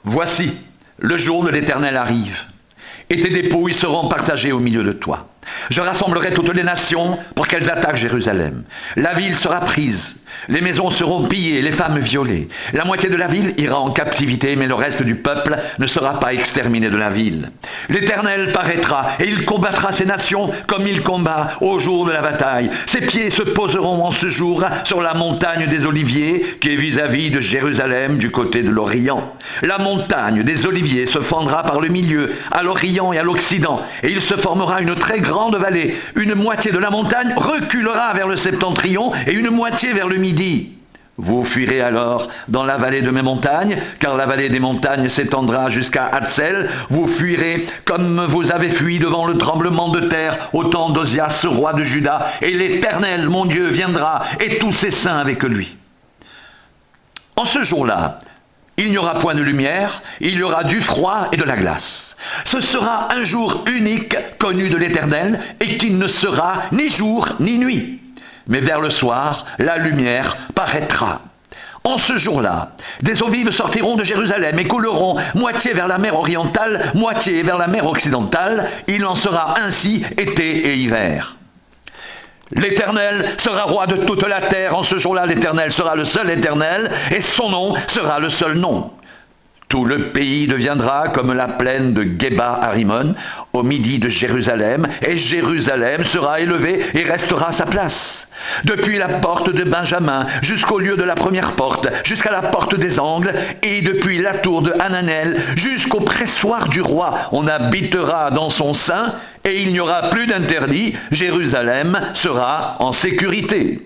Voici, le jour de l'Éternel arrive, et tes dépouilles seront partagées au milieu de toi. Je rassemblerai toutes les nations pour qu'elles attaquent Jérusalem. La ville sera prise, les maisons seront pillées, les femmes violées. La moitié de la ville ira en captivité, mais le reste du peuple ne sera pas exterminé de la ville. L'Éternel paraîtra, et il combattra ces nations comme il combat au jour de la bataille. Ses pieds se poseront en ce jour sur la montagne des Oliviers, qui est vis-à-vis de Jérusalem du côté de l'Orient. La montagne des Oliviers se fendra par le milieu, à l'Orient et à l'Occident, et il se formera une très grande vallée. Une moitié de la montagne reculera vers le septentrion et une moitié vers le midi. Vous fuirez alors dans la vallée de mes montagnes, car la vallée des montagnes s'étendra jusqu'à Hatsel. Vous fuirez comme vous avez fui devant le tremblement de terre au temps d'Osias, roi de Juda, et l'Éternel, mon Dieu, viendra, et tous ses saints avec lui. En ce jour-là, il n'y aura point de lumière, il y aura du froid et de la glace. Ce sera un jour unique, connu de l'Éternel, et qui ne sera ni jour ni nuit. Mais vers le soir, la lumière paraîtra. En ce jour-là, des eaux vives sortiront de Jérusalem et couleront moitié vers la mer orientale, moitié vers la mer occidentale. Il en sera ainsi été et hiver. L'Éternel sera roi de toute la terre. En ce jour-là, l'Éternel sera le seul Éternel, et son nom sera le seul nom. Tout le pays deviendra comme la plaine de Geba à Rimon, au midi de Jérusalem, et Jérusalem sera élevée et restera à sa place. Depuis la porte de Benjamin jusqu'au lieu de la première porte, jusqu'à la porte des angles, et depuis la tour de Hananel jusqu'au pressoir du roi, on habitera dans son sein, et il n'y aura plus d'interdit. Jérusalem sera en sécurité.